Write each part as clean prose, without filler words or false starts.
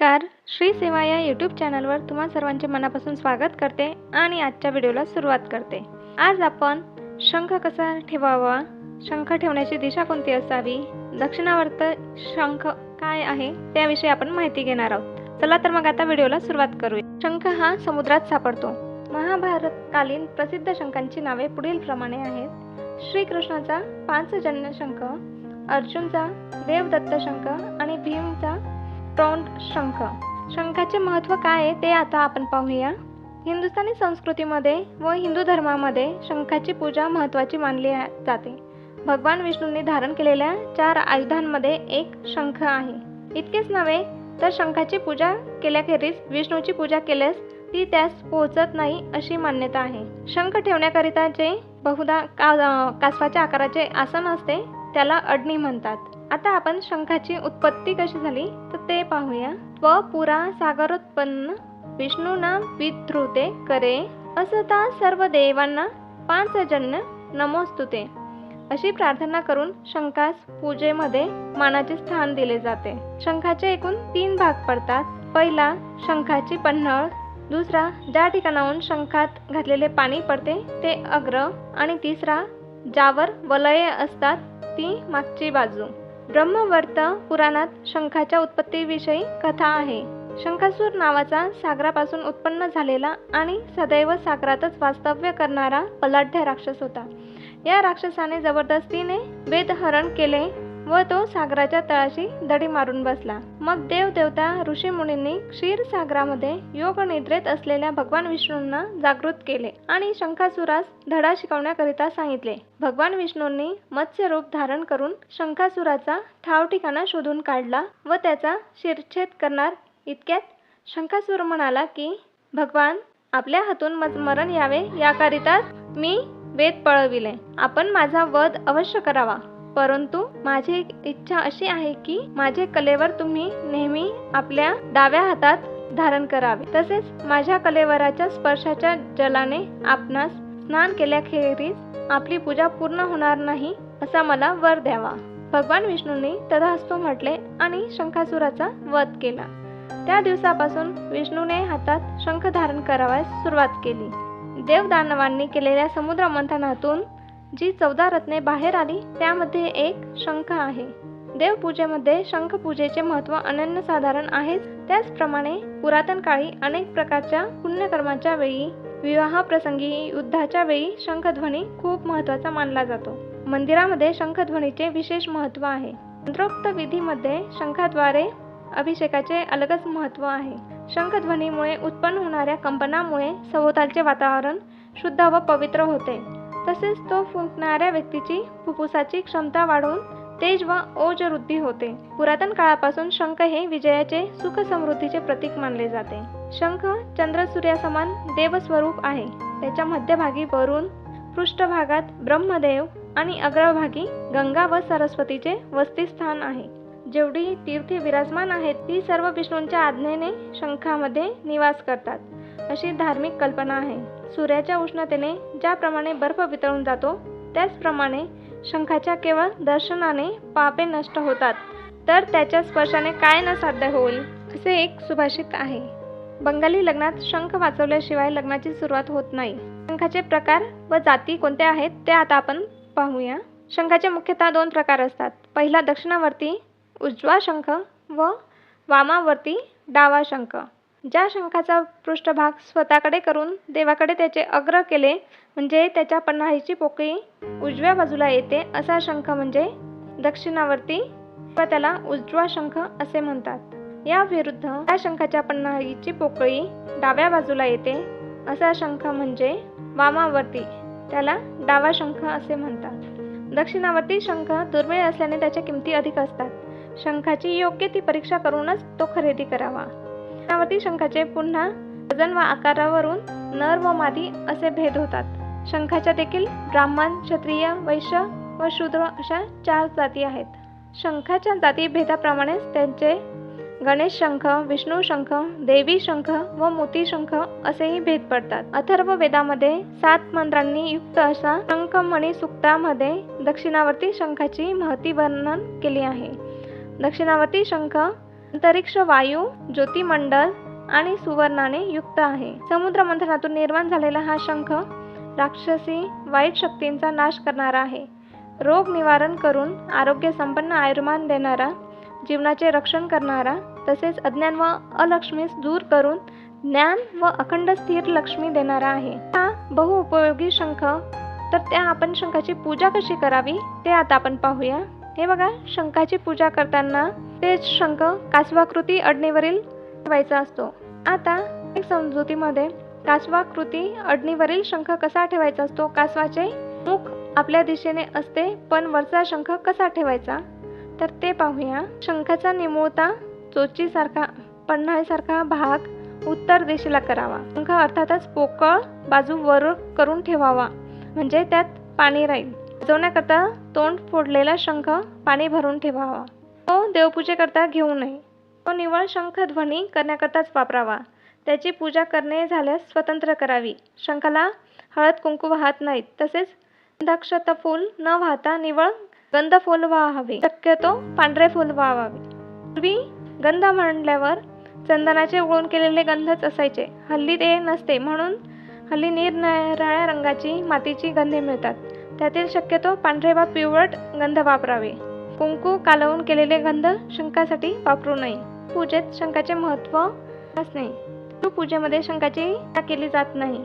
नमस्कार. श्री सेवा या यूट्यूब चॅनलवर तुम्हा सर्वांचे मनापासून स्वागत करते आणि आजच्या व्हिडिओला सुरुवात करते. आज आपण शंख कसा ठेवावा, शंख ठेवण्याची दिशा कोणती असावी, दक्षिणावर्त शंख काय आहे त्याविषयी आपण माहिती घेणार आहोत. चला तर मग आता व्हिडिओला सुरुवात करूया. शंख हा समुद्रात सापडतो. महाभारतकालीन प्रसिद्ध शंखांची नावे पुढील प्रमाणे आहेत. श्रीकृष्णाचा पांचजन्य शंख, अर्जुनचा देवदत्त शंख आणि भीमचा तोंड शंख. शंखाचे महत्त्व काय आहे ते आता आपण पाहूया. हिंदुस्थानी संस्कृतीमध्ये व हिंदू धर्मामध्ये शंखाची पूजा महत्त्वाची मानली जाते. भगवान विष्णूंनी धारण केलेल्या 4 आयुधांमध्ये एक शंख आहे. इतकेच नव्हे तर शंखाची पूजा केल्याखेरीज विष्णूची पूजा केल्यास ती त्यास पोहोचत नाही अशी मान्यता आहे. शंख ठेवण्याकरिता जे बहुधा कासवाच्या आकाराचे आसन असते त्याला अडणी म्हणतात. आता आपण शंखाची उत्पत्ती कशी झाली तर ते पाहूया. पुरा सागरोत्पन्न विष्णूना विधृते करे असता सर्व देवांना पांचजन्य नमोस्तुते अशी प्रार्थना करून शंखास पूजेमध्ये मानाचे स्थान दिले जाते. शंखाचे एकूण 3 भाग पडतात. पहिला शंखाची पन्हाळ, दुसरा ज्या ठिकाणाहून शंखात घातलेले पाणी पडते ते अग्र आणि तिसरा ज्यावर वलये असतात ती मागची बाजू. ब्रह्मवर्त पुराणात शंखाच्या उत्पत्तीविषयी कथा आहे. शंखासूर नावाचा सागरापासून उत्पन्न झालेला आणि सदैव सागरातच वास्तव्य करणारा बलाढ्य राक्षस होता. या राक्षसाने जबरदस्तीने वेदहरण केले व तो सागराच्या तळाशी दडी मारून बसला. मग देवदेवता ऋषीमुनींनी क्षीरसागरामध्ये योग निद्रेत असलेल्या भगवान विष्णूंना जागृत केले आणि शंखासुरास धडा शिकवण्याकरिता सांगितले. भगवान विष्णूंनी मत्स्य रूप धारण करून शंखासुराचा ठाव ठिकाणा शोधून काढला व त्याचा शिरच्छेद करणार इतक्यात शंखासूर म्हणाला की भगवान, आपल्या हातून मरण यावे याकरिताच मी वेद पळविले. आपण माझा वध अवश्य करावा, परंतु माझी इच्छा अशी आहे की माझे कलेवर तुम्ही नेहमी आपल्या डाव्या हातात धारण करावे. तसेच माझ्या कलेवराच्या स्पर्शाच्या जलाने आपणास स्नान केल्याखेरीज आपली पूजा पूर्ण होणार नाही असा मला वर द्यावा. भगवान विष्णूंनी तथास्तु म्हटले आणि शंखासुराचा वध केला. त्या दिवसापासून विष्णूने हातात शंख धारण करावयास सुरुवात केली. देवदानवांनी केलेल्या समुद्र मंथनातून जी 14 रत्ने बाहेर आली त्यामध्ये एक शंख आहे. देवपूजेमध्ये शंख पूजेचे महत्त्व अनन्यसाधारण आहेच. त्याचप्रमाणे पुरातन काळी अनेक प्रकारच्या पुण्यकर्माच्या वेळी, विवाहप्रसंगी, युद्धाच्या वेळी शंखध्वनी खूप महत्त्वाचा मानला जातो. मंदिरामध्ये शंखध्वनीचे विशेष महत्त्व आहे. मंत्रोक्त विधीमध्ये शंखाद्वारे अभिषेकाचे अलगच महत्त्व आहे. शंखध्वनीमुळे उत्पन्न होणाऱ्या कंपनामुळे सभोवतालचे वातावरण शुद्ध व पवित्र होते. तसेच तो फुंकणाऱ्या व्यक्तीची फुफ्फुसाची क्षमता वाढवून तेज व ओज वृद्धी होते. पुरातन काळापासून शंख हे विजयाचे, सुख समृद्धीचे प्रतीक मानले जाते. शंख चंद्रसूर्यासमान देवस्वरूप आहे. त्याच्या मध्यभागी वरुण, पृष्ठभागात ब्रह्मदेव आणि अग्रभागी गंगा व सरस्वतीचे वसतिस्थान आहे. जेवढी तीर्थे विराजमान आहेत ती सर्व विष्णूंच्या आज्ञेने शंखामध्ये निवास करतात अशी धार्मिक कल्पना आहे. सूर्याच्या उष्णतेने ज्याप्रमाणे बर्फ वितळून जातो त्याचप्रमाणे शंखाच्या केवळ दर्शनाने पापे नष्ट होतात, तर त्याच्या स्पर्शाने काय न साध्य होईल असे एक सुभाषित आहे. बंगाली लग्नात शंख वाजवल्याशिवाय लग्नाची सुरुवात होत नाही. शंखाचे प्रकार व जाती कोणत्या आहेत ते आता आपण पाहूया. शंखाचे मुख्यतः 2 प्रकार असतात. पहिला दक्षिणावर्ती उजवा शंख व वामावर्ती डावा शंख. ज्या शंखाचा पृष्ठभाग स्वतःकडे करून देवाकडे त्याचे अग्र केले म्हणजे त्याच्या पन्हाळीची पोकळी उजव्या बाजूला येते असा शंख म्हणजे दक्षिणावर्ती व त्याला उजवा शंख असे म्हणतात. या विरुद्ध त्या शंखाच्या पन्हाळीची पोकळी डाव्या बाजूला येते असा शंख म्हणजे वामावर्ती, त्याला डावा शंख असे म्हणतात. दक्षिणावर्ती शंख दुर्मिळ असल्याने त्याच्या किमती अधिक असतात. शंखाची योग्य ती परीक्षा करूनच तो खरेदी करावा. दक्षिणावर्ती शंखाचे पुन्हा वजन व आकारावरून नर व मादी असे भेद होतात. शंखाच्या देखील ब्राह्मण, क्षत्रिय, वैश्य व शूद्र अशा 4 जाती आहेत. शंखाच्या जाती भेदाप्रमाणेच त्यांचे गणेश शंख, विष्णू शंख, देवी शंख व मोती शंख असेही भेद पडतात. अथर्व वेदामध्ये 7 मंत्रांनी युक्त अशा शंखमणी सूक्तामध्ये दक्षिणावर्ती शंखाची महती वर्णन केली आहे. दक्षिणावर्ती शंख अंतरिक्ष वायू, ज्योतिमंडल आणि सुवर्णाने युक्त आहे. समुद्र मंथनातून निर्माण झालेला हा शंख राक्षसी वाईट शक्तींचा नाश करणारा आहे. रोग निवारण करून आरोग्य संपन्न आयुर्मान देणारा, जीवनाचे रक्षण करणारा, तसेच अज्ञान व अलक्ष्मीस दूर करून ज्ञान व अखंड स्थिर लक्ष्मी देणारा आहे. हा बहुउपयोगी शंख. तर त्या आपण शंखाची पूजा कशी करावी ते आता आपण पाहूया. हे बघा, शंखाची पूजा करताना ते शंख कासवाकृती अडणीवरील ठेवायचा असतो. आता एक समजुतीमध्ये कासवाकृती अडणीवरील शंख कसा ठेवायचा असतो. कासवाचे मुख आपल्या दिशेने असते, पण वरचा शंख कसा ठेवायचा तर ते पाहूया. शंखाचा निमुळता चोचीसारखा पन्हाळीसारखा भाग उत्तर दिशेला करावा. शंख अर्थातच पोकळ बाजू वर करून ठेवावा, म्हणजे त्यात पाणी राहील. वाजवण्याकरता तोंड फोडलेला शंख पाणी भरून ठेवावा. तो देवपूजेकरता घेऊ नये. तो निव्वळ शंख ध्वनी करण्याकरताच वापरावा. त्याची पूजा करणे झाल्यास स्वतंत्र करावी. शंखाला हळद कुंकू वाहत नाहीत. तसेच गंधाक्षत फूल न वाहता निव्वळ गंध फूल वाहावे. शक्यतो पांढरे फूल वाहावे. पूर्वी गंध म्हणल्यावर चंदनाचे उकळून केलेले गंधच असायचे. हल्ली ते नसते, म्हणून हल्ली निरनिराळ्या रंगाची मातीची गंधे मिळतात. त्यातील शक्यतो पांढरे वा पिवळट गंध वापरावे. कुंकू कालवून केलेले गंध शंखासाठी वापरू नये. पूजेत शंखाचे महत्त्व असणे. पूजेमध्ये शंखाची पूजा केली जात नाही.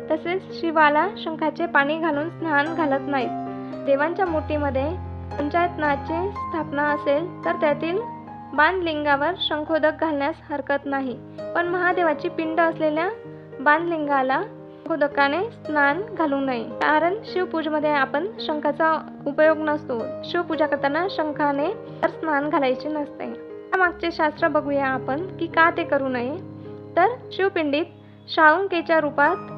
तसेच शिवाला शंखाचे पाणी घालून स्नान घालत नाहीत. देवांच्या मूर्तीमध्ये पंचायतनाची स्थापना असेल तर त्यातील बाणलिंगावर शंखोदक घालण्यास हरकत नाही, पण महादेवाची पिंड असलेल्या बाणलिंगाला शंखोदकाने स्नान घालू नये. कारण शिवपूजेमध्ये आपण शंखाचा उपयोग नसतो. शिवपूजा करताना शंखाने स्नान घालायचे नसते. मागचे शास्त्र बघूया आपण की का ते करू नये. तर शिवपिंडीत शाळुंकेच्या रूपात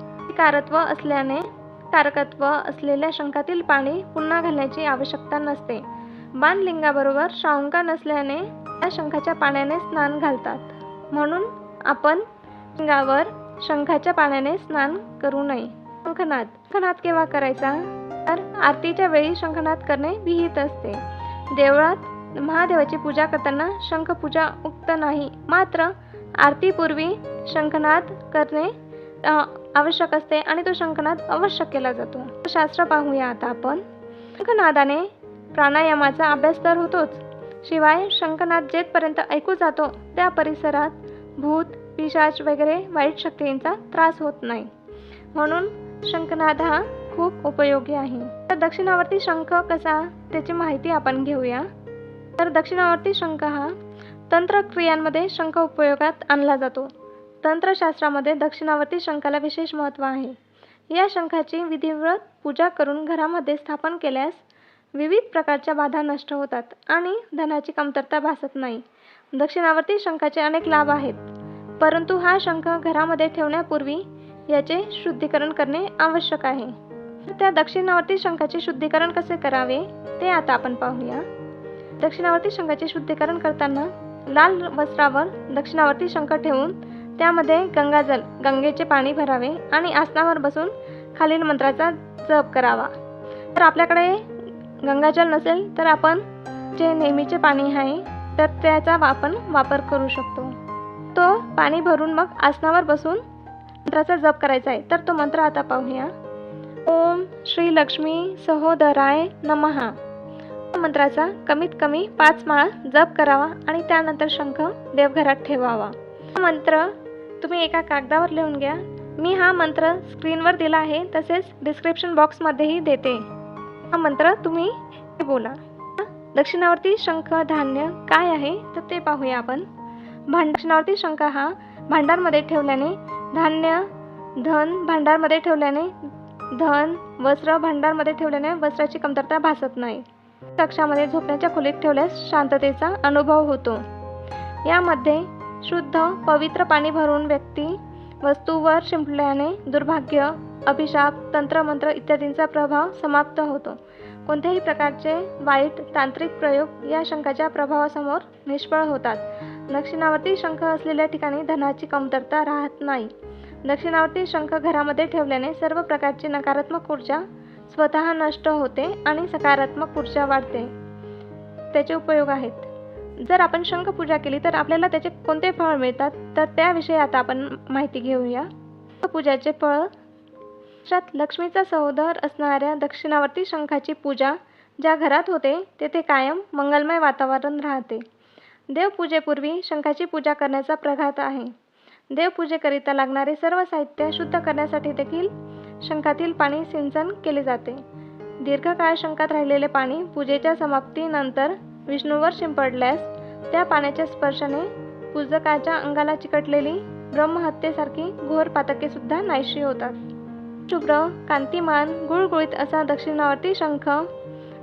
कारकत्व असलेल्या शंखातील पाणी पुन्हा घालण्याची आवश्यकता नसते. बाणलिंगाबरोबर शाळुंका नसल्याने त्या शंखाच्या पाण्याने स्नान घालतात, म्हणून आपण लिंगावर शंखाच्या पाण्याने स्नान करू नये. शंखनाद केव्हा करायचा तर आरतीच्या वेळी शंखनाद करणे विहित असते. देवळात महादेवाची पूजा करताना शंखपूजा उक्त नाही, मात्र आरतीपूर्वी शंखनाद करणे आवश्यक असते आणि तो शंखनाद अवश्य केला जातो. शास्त्र पाहूया आता आपण. शंखनादाने प्राणायामाचा अभ्यास तर होतोच, शिवाय शंखनाद जेथपर्यंत ऐकू जातो त्या परिसरात भूत पिशाच वगैरे वाईट शक्तींचा त्रास होत नाही, म्हणून शंखनाद हा खूप उपयोगी आहे. तर दक्षिणावर्ती शंख कसा त्याची माहिती आपण घेऊया. तर दक्षिणावर्ती शंख हा तंत्रक्रियांमध्ये शंख उपयोगात आणला जातो. तंत्रशास्त्रामध्ये दक्षिणावर्ती शंखाला विशेष महत्त्व आहे. या शंखाची विधिवत पूजा करून घरामध्ये स्थापन केल्यास विविध प्रकारच्या बाधा नष्ट होतात आणि धनाची कमतरता भासत नाही. दक्षिणावर्ती शंखाचे अनेक लाभ आहेत, परंतु हा शंख घरामध्ये ठेवण्यापूर्वी याचे शुद्धीकरण करणे आवश्यक आहे. त्या दक्षिणावर्ती शंखाचे शुद्धीकरण कसे करावे ते आता आपण पाहूया. दक्षिणावर्ती शंखाचे शुद्धीकरण करताना लाल वस्त्रावर दक्षिणावर्ती शंख ठेवून त्यामध्ये गंगाजल, गंगेचे पाणी भरावे आणि आसनावर बसून खालील मंत्राचा जप करावा. तर आपल्याकडे गंगाजल नसेल तर आपण जे नेहमीचे पाणी आहे तर त्याचा आपण वापर करू शकतो. तो पाणी भरून मग आसनावर बसून मंत्राचा जप करायचा आहे. तर तो मंत्र आता पाहूया. ओम श्री लक्ष्मी सहोदराय नमः. मंत्राचा कमीत कमी 5 माळा जप करावा आणि त्यानंतर शंख देवघरात ठेवावा. हा मंत्र तुम्ही एका कागदावर लिहून घ्या. मी हा मंत्र स्क्रीनवर दिला आहे, तसेच डिस्क्रिप्शन बॉक्समध्येही देते. हा मंत्र तुम्ही बोला. दक्षिणावर्ती शंख धान्य काय आहे तर ते पाहूया आपण. दक्षिणावर्ती शंख हा भांडारमध्ये ठेवल्याने धान्य, धन भांडारमध्ये ठेवल्याने धन, वस्त्र भांडारमध्ये ठेवल्याने वस्त्राची कमतरता भासत नाही. कक्षामध्ये झोपण्याच्या खोलीत ठेवल्यास शांततेचा अनुभव होतो. यामध्ये शुद्ध पवित्र पाणी भरून व्यक्ती वस्तूवर शिंपल्याने दुर्भाग्य, अभिशाप, तंत्रमंत्र इत्यादींचा प्रभाव समाप्त होतो. कोणत्याही प्रकारचे वाईट तांत्रिक प्रयोग या शंखाच्या प्रभावासमोर निष्फळ होतात. दक्षिणावर्ती शंख असलेल्या ठिकाणी धनाची कमतरता राहत नाही. दक्षिणावर्ती शंख घरामध्ये ठेवल्याने सर्व प्रकारची नकारात्मक ऊर्जा स्वतः नष्ट होते आणि सकारात्मक ऊर्जा वाढते. त्याचे उपयोग आहेत. जर आपण शंखपूजा केली तर आपल्याला त्याचे कोणते फळ मिळतात, तर त्याविषयी आता आपण माहिती घेऊया. शंखपूजाचे फळ. लक्ष्मीचा सहोदर असणाऱ्या दक्षिणावर्ती शंखाची पूजा ज्या घरात होते तेथे कायम मंगलमय वातावरण राहते. देवपूजेपूर्वी शंखाची पूजा करण्याचा प्रघात आहे. देवपूजेकरिता लागणारे सर्व साहित्य शुद्ध करण्यासाठी देखील शंखातील पाणी सिंचन केले जाते. दीर्घकाळ शंखात राहिलेले पाणी पूजेच्या समाप्तीनंतर विष्णूवर शिंपडल्यास त्या पाण्याच्या स्पर्शाने पूजकाच्या अंगाला चिकटलेली ब्रह्महत्येसारखी घोर पातके सुद्धा नाहीशी होतात. शुभ्र, कांतिमान, गुळगुळीत असा दक्षिणावर्ती शंख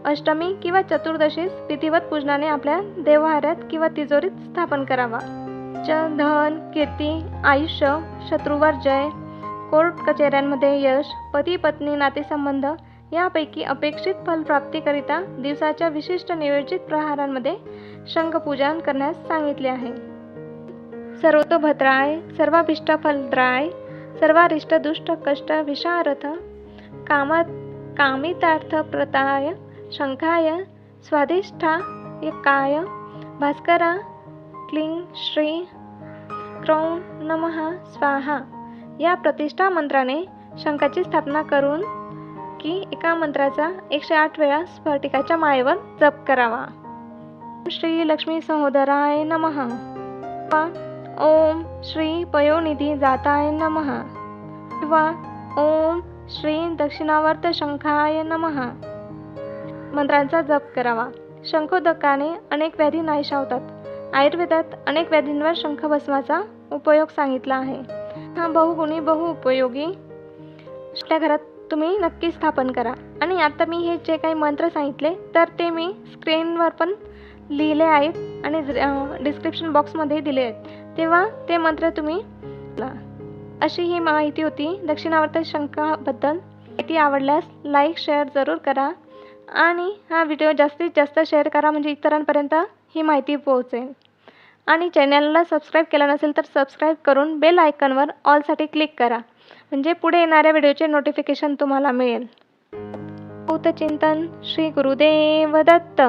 अष्टमी किंवा चतुर्दशीस विधिवत पूजनाने आपल्या देवहाऱ्यात किंवा तिजोरीत स्थापन करावा. धन, कीर्ती, आयुष्य, शत्रूवर जय, कोर्ट कचेऱ्यांमध्ये यश, पती पत्नी नातेसंबंध यापैकी अपेक्षित फलप्राप्तीकरिता दिवसाच्या विशिष्ट नियोजित प्रहारांमध्ये शंखपूजन करण्यास सांगितले आहे. सर्वतोभद्राय, सर्वाभीष्ट फलद्राय, सर्वारिष्ट दुष्ट कष्ट विशारथ, कामितार्थप्रदाय शंखाय स्वाधिष्ठायकाय भास्करा क्लीं श्री क्रौं नमः स्वाहा या प्रतिष्ठा मंत्राने शंखाची स्थापना करून की एका मंत्राचा 108 वेळा स्फटिकाच्या माळेवर जप करावा. श्री लक्ष्मी सहोदराय नमः. ओम श्री पयोनिधी जाताय नमः. किंवा ओम श्री दक्षिणावर्त शंखाय नमः मंत्रांचा जप करावा. शंखोदकाने अनेक व्याधी नाहीशा होतात. आयुर्वेदात अनेक व्याधींवर शंखभस्माचा उपयोग सांगितला आहे. हा बहुगुणी बहुउपयोगी आपल्या घरात तुम्ही नक्की स्थापन करा. आणि आता मी हे जे काही मंत्र सांगितले तर ते मी स्क्रीनवर पण लिहिले आहेत आणि डिस्क्रिप्शन बॉक्समध्ये दिले आहेत, तेव्हा ते मंत्र तुम्ही. अशी ही माहिती होती दक्षिणावर्त शंखाबद्दल. माहिती आवडल्यास लाईक शेअर जरूर करा आणि हा व्हिडिओ जास्तीत जास्त शेअर करा म्हणजे इतरांपर्यंत ही माहिती पोहोचेल. आणि चॅनलला सबस्क्राईब केलं नसेल तर सबस्क्राईब करून बेल आयकॉनवर ऑलसाठी क्लिक करा म्हणजे पुढे येणाऱ्या व्हिडिओचे नोटिफिकेशन तुम्हाला मिळेल. चिंतन श्री गुरुदेव दत्त.